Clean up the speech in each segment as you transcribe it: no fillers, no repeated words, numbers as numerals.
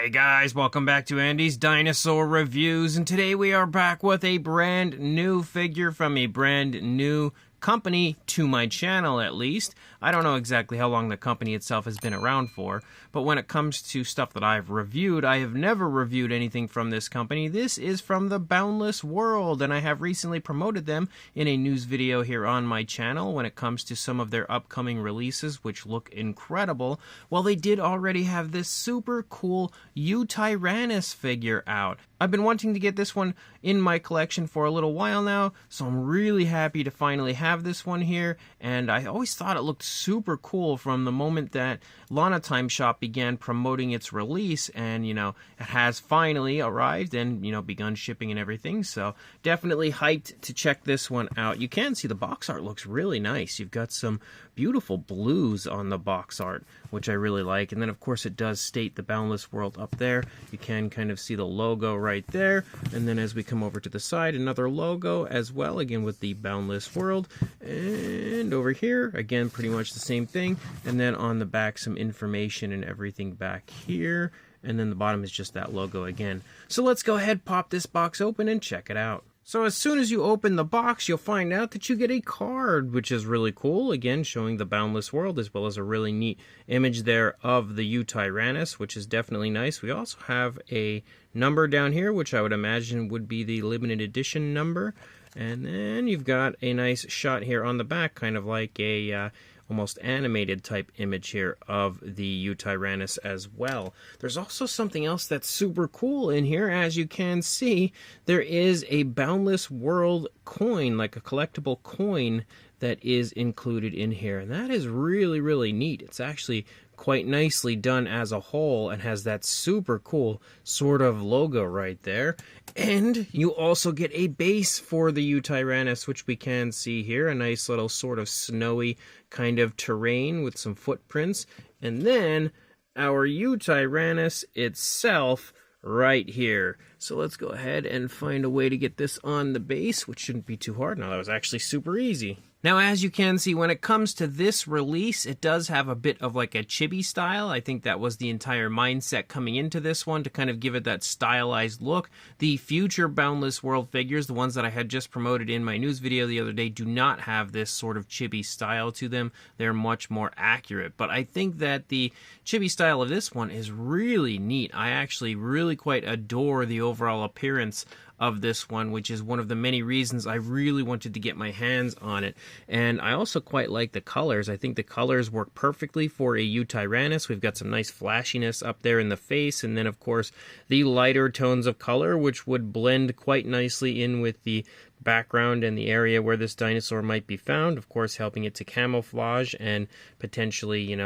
Hey guys, welcome back to Andy's Dinosaur Reviews, and today we are back with a brand new figure from a brand new company, to my channel at least. I don't know exactly how long the company itself has been around for, but when it comes to stuff that I've reviewed, I have never reviewed anything from this company. This is from the Boundless World, and I have recently promoted them in a news video here on my channel when it comes to some of their upcoming releases, which look incredible. Well, they did already have this super cool Yutyrannus figure out. I've been wanting to get this one in my collection for a little while now, so I'm really happy to finally have this one here, and I always thought it looked super cool from the moment that Lana Time Shop began promoting its release, and it has finally arrived and begun shipping and everything, so definitely hyped to check this one out. You can see the box art looks really nice. You've got some beautiful blues on the box art, which I really like, and then of course it does state the Boundless World up there. You can kind of see the logo right there, and then as we come over to the side, another logo as well, again with the Boundless World, and over here again pretty much the same thing, and then on the back some information and everything back here, and then the bottom is just that logo again. So let's go ahead, pop this box open and check it out. So as soon as you open the box, you'll find out that you get a card, which is really cool, again showing the Boundless World, as well as a really neat image there of the Yutyrannus, which is definitely nice. We also have a number down here, which I would imagine would be the limited edition number, and then you've got a nice shot here on the back, kind of like a almost animated type image here of the Yutyrannus as well. There's also something else that's super cool in here. As you can see, there is a Boundless World coin, like a collectible coin, that is included in here, and that is really, really neat. It's actually quite nicely done as a whole and has that super cool sort of logo right there. And you also get a base for the Yutyrannus, which we can see here, a nice little sort of snowy kind of terrain with some footprints, and then our Yutyrannus itself right here. So let's go ahead and find a way to get this on the base, which shouldn't be too hard. Now, that was actually super easy. Now, as you can see, when it comes to this release, it does have a bit of like a chibi style. I think that was the entire mindset coming into this one, to kind of give it that stylized look. The future Boundless World figures, the ones that I had just promoted in my news video the other day, do not have this sort of chibi style to them. They're much more accurate. But I think that the chibi style of this one is really neat. I actually really quite adore the overall appearance of this one, which is one of the many reasons I really wanted to get my hands on it. And I also quite like the colors. I think the colors work perfectly for a Yutyrannus. We've got some nice flashiness up there in the face, and then of course the lighter tones of color, which would blend quite nicely in with the background and the area where this dinosaur might be found, of course helping it to camouflage and potentially,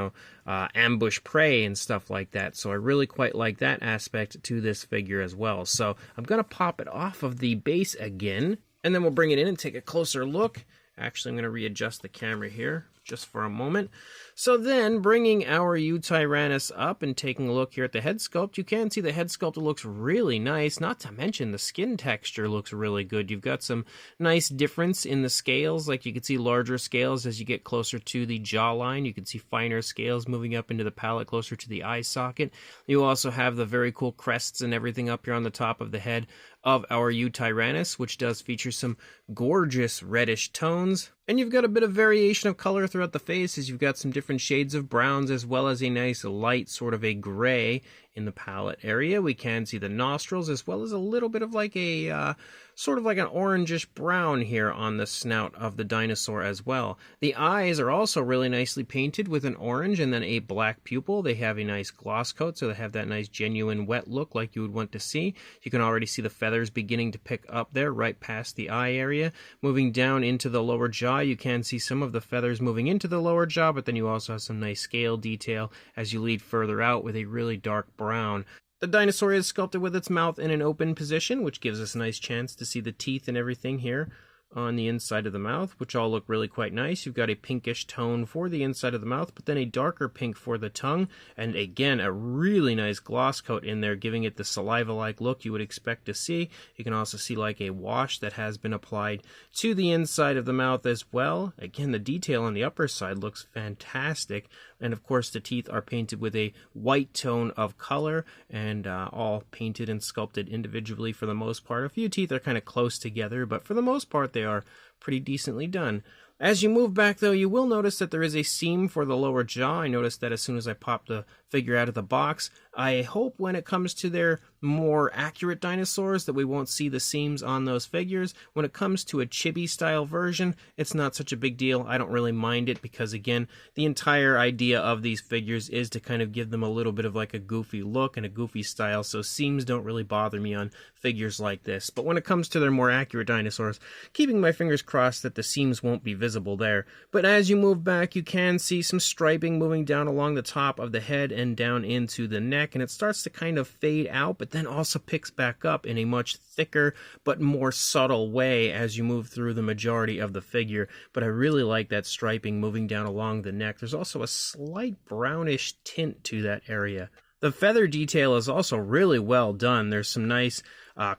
ambush prey and stuff like that. So I really quite like that aspect to this figure as well. So I'm going to pop it off of the base again, and then we'll bring it in and take a closer look. Actually, I'm going to readjust the camera here just for a moment. So then, bringing our Yutyrannus up and taking a look here at the head sculpt, you can see the head sculpt looks really nice, not to mention the skin texture looks really good. You've got some nice difference in the scales, like you can see larger scales as you get closer to the jawline. You can see finer scales moving up into the palate closer to the eye socket. You also have the very cool crests and everything up here on the top of the head of our Yutyrannus, which does feature some gorgeous reddish tones. And you've got a bit of variation of color throughout the face, as you've got some different shades of browns, as well as a nice light sort of a gray in the palate area. We can see the nostrils, as well as a little bit of like a sort of like an orangish brown here on the snout of the dinosaur as well. The eyes are also really nicely painted with an orange and then a black pupil. They have a nice gloss coat, so they have that nice genuine wet look like you would want to see. You can already see the feathers beginning to pick up there right past the eye area. Moving down into the lower jaw, you can see some of the feathers moving into the lower jaw, but then you also have some nice scale detail as you lead further out with a really dark brown. The dinosaur is sculpted with its mouth in an open position, which gives us a nice chance to see the teeth and everything here. on the inside of the mouth, which all look really quite nice. You've got a pinkish tone for the inside of the mouth, but then a darker pink for the tongue, and again, a really nice gloss coat in there, giving it the saliva-like look you would expect to see. You can also see like a wash that has been applied to the inside of the mouth as well. Again, the detail on the upper side looks fantastic, and of course the teeth are painted with a white tone of color, and all painted and sculpted individually for the most part. A few teeth are kind of close together, but for the most part they are pretty decently done. As you move back, though, you will notice that there is a seam for the lower jaw. I noticed that as soon as I popped the figure out of the box. I hope when it comes to their more accurate dinosaurs that we won't see the seams on those figures. When it comes to a chibi-style version, it's not such a big deal. I don't really mind it because, again, the entire idea of these figures is to kind of give them a little bit of like a goofy look and a goofy style, so seams don't really bother me on figures like this. But when it comes to their more accurate dinosaurs, keeping my fingers crossed that the seams won't be visible there. But as you move back, you can see some striping moving down along the top of the head and down into the neck, and it starts to kind of fade out, but then also picks back up in a much thicker but more subtle way as you move through the majority of the figure. But I really like that striping moving down along the neck. There's also a slight brownish tint to that area. The feather detail is also really well done. There's some nice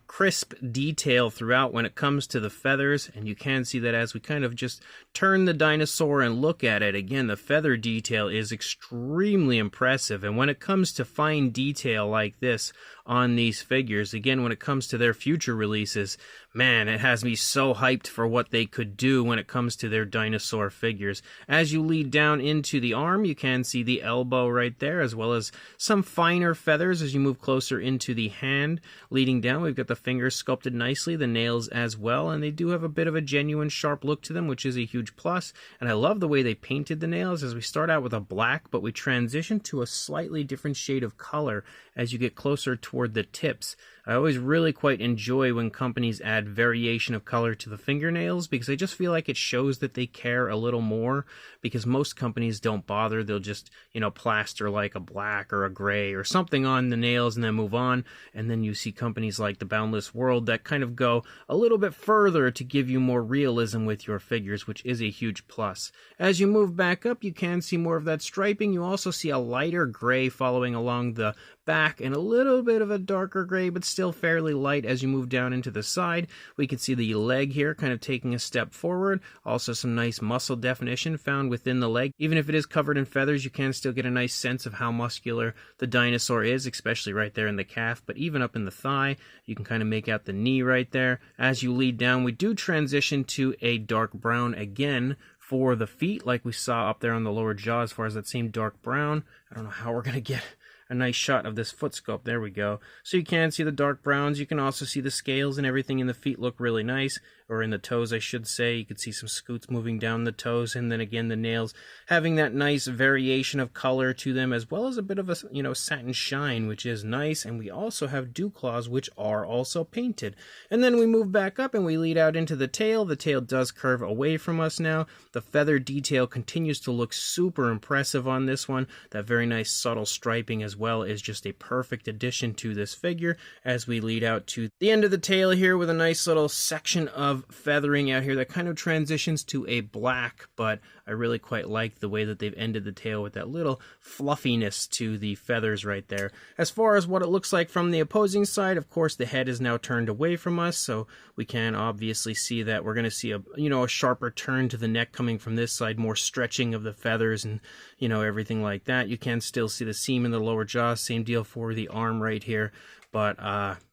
crisp detail throughout when it comes to the feathers, and you can see that as we kind of just turn the dinosaur and look at it. Again, the feather detail is extremely impressive, and when it comes to fine detail like this on these figures, again, when it comes to their future releases, man, it has me so hyped for what they could do when it comes to their dinosaur figures. As you lead down into the arm, you can see the elbow right there, as well as some finer feathers as you move closer into the hand. Leading down, we've got the fingers sculpted nicely, the nails as well, and they do have a bit of a genuine sharp look to them, which is a huge plus. And I love the way they painted the nails, as we start out with a black, but we transition to a slightly different shade of color as you get closer toward the tips. I always really quite enjoy when companies add variation of color to the fingernails, because I just feel like it shows that they care a little more, because most companies don't bother. They'll just, plaster like a black or a gray or something on the nails and then move on. And then you see companies like the Boundless World that kind of go a little bit further to give you more realism with your figures, which is a huge plus. As you move back up, you can see more of that striping. You also see a lighter gray following along the back and a little bit of a darker gray, but still fairly light as you move down into the side. We can see the leg here kind of taking a step forward. Also some nice muscle definition found within the leg. Even if it is covered in feathers, you can still get a nice sense of how muscular the dinosaur is, especially right there in the calf, but even up in the thigh, you can kind of make out the knee right there. As you lead down, we do transition to a dark brown again for the feet, like we saw up there on the lower jaw as far as that same dark brown. I don't know how we're going to get a nice shot of this foot sculpt. There we go. So you can see the dark browns. You can also see the scales and everything in the feet look really nice, or in the toes, I should say. You can see some scoots moving down the toes, and then again the nails having that nice variation of color to them, as well as a bit of a satin shine, which is nice. And we also have dew claws, which are also painted. And then we move back up and we lead out into the tail. The tail does curve away from us now. The feather detail continues to look super impressive on this one. That very nice subtle striping as well is just a perfect addition to this figure as we lead out to the end of the tail here with a nice little section of feathering out here that kind of transitions to a black, but I really quite like the way that they've ended the tail with that little fluffiness to the feathers right there. As far as what it looks like from the opposing side, of course the head is now turned away from us, so we can obviously see that we're going to see a sharper turn to the neck coming from this side, more stretching of the feathers and everything like that. You can still see the seam in the lower jaw, same deal for the arm right here. But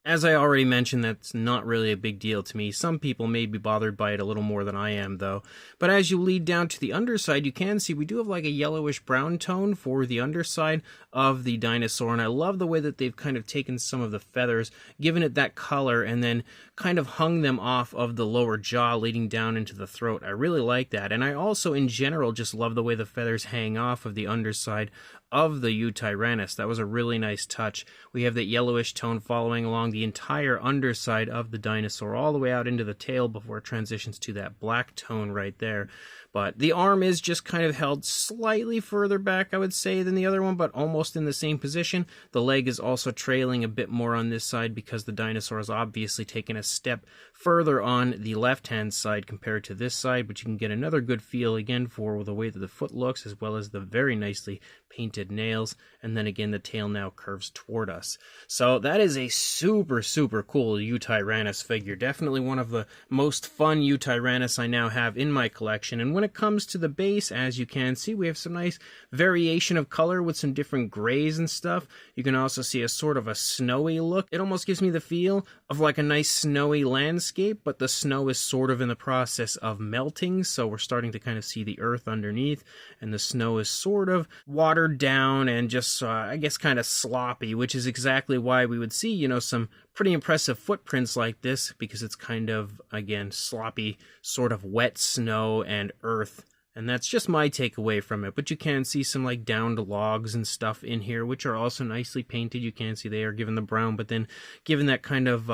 as I already mentioned, that's not really a big deal to me. Some people may be bothered by it a little more than I am, though. But as you lead down to the underside, you can see we do have like a yellowish brown tone for the underside of the dinosaur. And I love the way that they've kind of taken some of the feathers, given it that color, and then kind of hung them off of the lower jaw leading down into the throat. I really like that. And I also, in general, just love the way the feathers hang off of the underside of the Yutyrannus. That was a really nice touch. We have that yellowish tone following along the entire underside of the dinosaur all the way out into the tail before it transitions to that black tone right there. But the arm is just kind of held slightly further back, I would say, than the other one, but almost in the same position. The leg is also trailing a bit more on this side because the dinosaur has obviously taken a step further on the left-hand side compared to this side, but you can get another good feel again for the way that the foot looks, as well as the very nicely painted nails. And then again, the tail now curves toward us. So that is a super, super cool Yutyrannus figure. Definitely one of the most fun Yutyrannus I now have in my collection. And when it comes to the base, as you can see, we have some nice variation of color with some different grays and stuff. You can also see a sort of a snowy look. It almost gives me the feel of like a nice snowy landscape, but the snow is sort of in the process of melting, so we're starting to kind of see the earth underneath, and the snow is sort of watered down and just, I guess, kind of sloppy, which is exactly why we would see, you know, some pretty impressive footprints like this, because it's kind of, again, sloppy, sort of wet snow and earth. And that's just my takeaway from it. But you can see some like downed logs and stuff in here, which are also nicely painted. You can see they are given the brown, but then given that kind of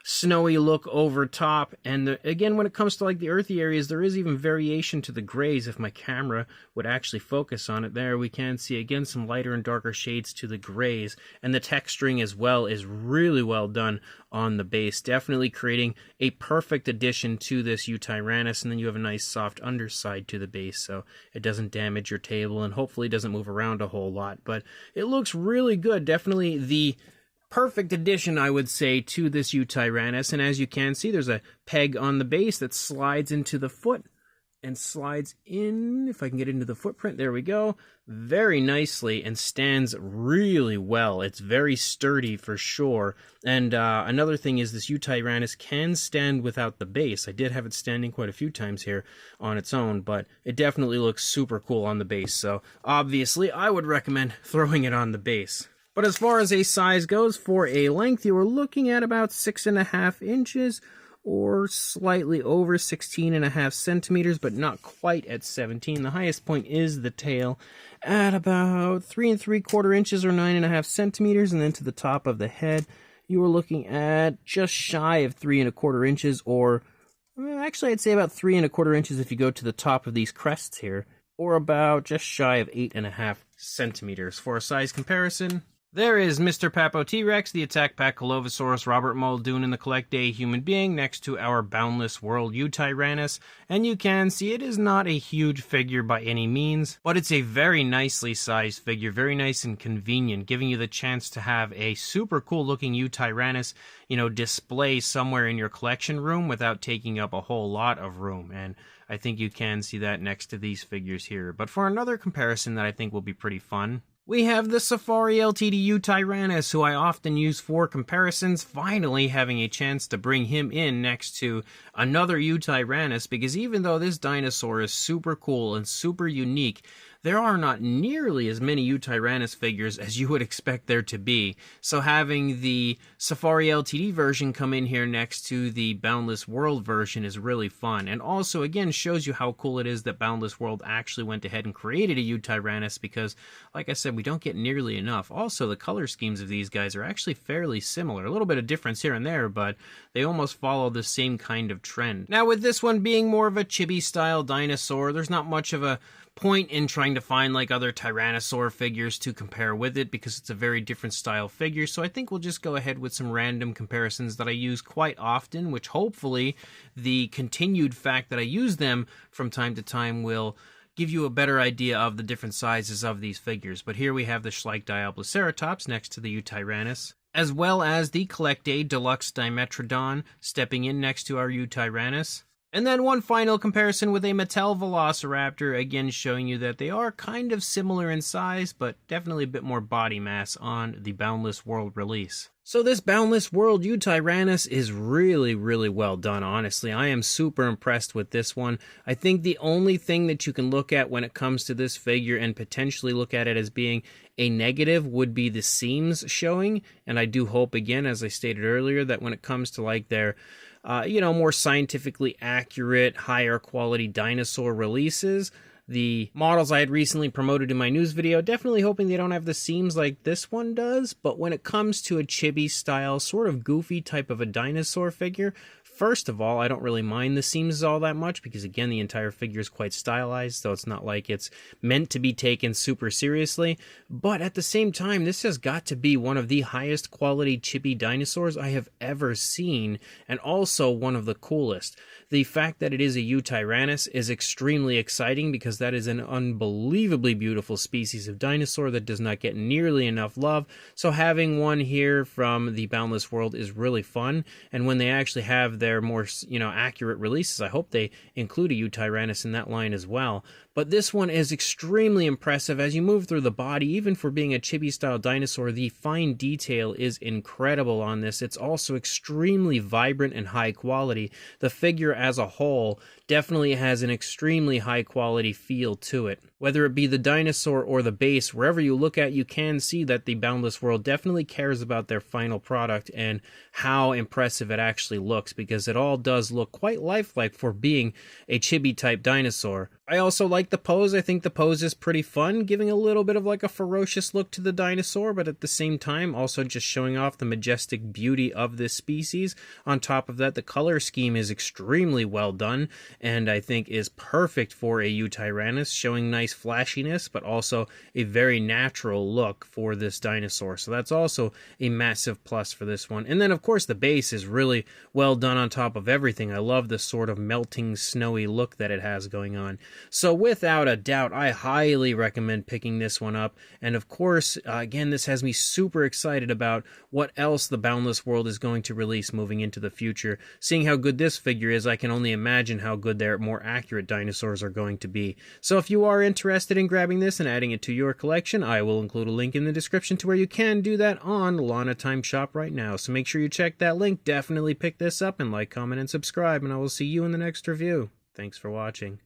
snowy look over top. And again, when it comes to like the earthy areas, there is even variation to the grays. If my camera would actually focus on it there, we can see again some lighter and darker shades to the grays. And the texturing as well is really well done on the base, definitely creating a perfect addition to this Yutyrannus. And then you have a nice soft underside to the base, so it doesn't damage your table and hopefully doesn't move around a whole lot. But it looks really good. Definitely the perfect addition, I would say, to this Yutyrannus. And as you can see, there's a peg on the base that slides into the foot and slides in, if I can get into the footprint, there we go, very nicely, and stands really well. It's very sturdy for sure. And another thing is this Yutyrannus can stand without the base. I did have it standing quite a few times here on its own, but it definitely looks super cool on the base. So obviously I would recommend throwing it on the base. But as far as a size goes, for a length, you are looking at about 6.5 inches, or slightly over 16.5 centimeters, but not quite at 17. The highest point is the tail at about 3 3/4 inches or 9.5 centimeters, and then to the top of the head, you are looking at just shy of 3 1/4 inches, or actually I'd say about 3 1/4 inches if you go to the top of these crests here, or about just shy of 8.5 centimeters. For a size comparison, there is Mr. Papo T-Rex, the Attack Pachylovosaurus, Robert Muldoon, and the Collect Day Human Being next to our Boundless World Yutyrannus. And you can see it is not a huge figure by any means, but it's a very nicely sized figure, very nice and convenient, giving you the chance to have a super cool looking Yutyrannus, you know, display somewhere in your collection room without taking up a whole lot of room. And I think you can see that next to these figures here. But for another comparison that I think will be pretty fun, we have the Safari Ltd Yutyrannus, who I often use for comparisons, finally having a chance to bring him in next to another Yutyrannus, because even though this dinosaur is super cool and super unique, there are not nearly as many Yutyrannus figures as you would expect there to be. So having the Safari Ltd version come in here next to the Boundless World version is really fun. And also, again, shows you how cool it is that Boundless World actually went ahead and created a Yutyrannus, because, like I said, we don't get nearly enough. Also, the color schemes of these guys are actually fairly similar. A little bit of difference here and there, but they almost follow the same kind of trend. Now, with this one being more of a chibi-style dinosaur, there's not much of a point in trying to find like other Tyrannosaur figures to compare with it, because it's a very different style figure. So I think we'll just go ahead with some random comparisons that I use quite often, which hopefully the continued fact that I use them from time to time will give you a better idea of the different sizes of these figures. But here we have the Schleichdiabloceratops next to the Yutyrannus, as well as the Collect Day Deluxe Dimetrodon stepping in next to our Yutyrannus. And then one final comparison with a Mattel Velociraptor, again showing you that they are kind of similar in size, but definitely a bit more body mass on the Boundless World release. So this Boundless World Yutyrannus is really, really well done, honestly. I am super impressed with this one. I think the only thing that you can look at when it comes to this figure and potentially look at it as being a negative would be the seams showing. And I do hope, again, as I stated earlier, that when it comes to like their more scientifically accurate, higher quality dinosaur releases, the models I had recently promoted in my news video. Definitely hoping they don't have the seams like this one does, but when it comes to a chibi style, sort of goofy type of a dinosaur figure, first of all, I don't really mind the seams all that much because, again, the entire figure is quite stylized, so it's not like it's meant to be taken super seriously. But at the same time, this has got to be one of the highest quality chibi dinosaurs I have ever seen, and also one of the coolest. The fact that it is a Yutyrannus is extremely exciting because that is an unbelievably beautiful species of dinosaur that does not get nearly enough love. So having one here from the Boundless World is really fun, and when they actually have their more, accurate releases, I hope they include a Yutyrannus in that line as well. But this one is extremely impressive as you move through the body. Even for being a chibi-style dinosaur, the fine detail is incredible on this. It's also extremely vibrant and high quality. The figure as a whole definitely has an extremely high quality feel to it. Whether it be the dinosaur or the base, wherever you look at, you can see that the Boundless World definitely cares about their final product and how impressive it actually looks, because it all does look quite lifelike for being a chibi-type dinosaur. I also like the pose. I think the pose is pretty fun, giving a little bit of like a ferocious look to the dinosaur, but at the same time also just showing off the majestic beauty of this species. On top of that, the color scheme is extremely well done, and I think is perfect for a Yutyrannus, showing nice flashiness, but also a very natural look for this dinosaur. So that's also a massive plus for this one. And then, of course, the base is really well done on top of everything. I love the sort of melting, snowy look that it has going on. So without a doubt, I highly recommend picking this one up. And of course, again, this has me super excited about what else the Boundless World is going to release moving into the future. Seeing how good this figure is, I can only imagine how good their more accurate dinosaurs are going to be. So if you are interested in grabbing this and adding it to your collection, I will include a link in the description to where you can do that on Lana Time Shop right now. So make sure you check that link. Definitely pick this up and like, comment, and subscribe, and I will see you in the next review. Thanks for watching.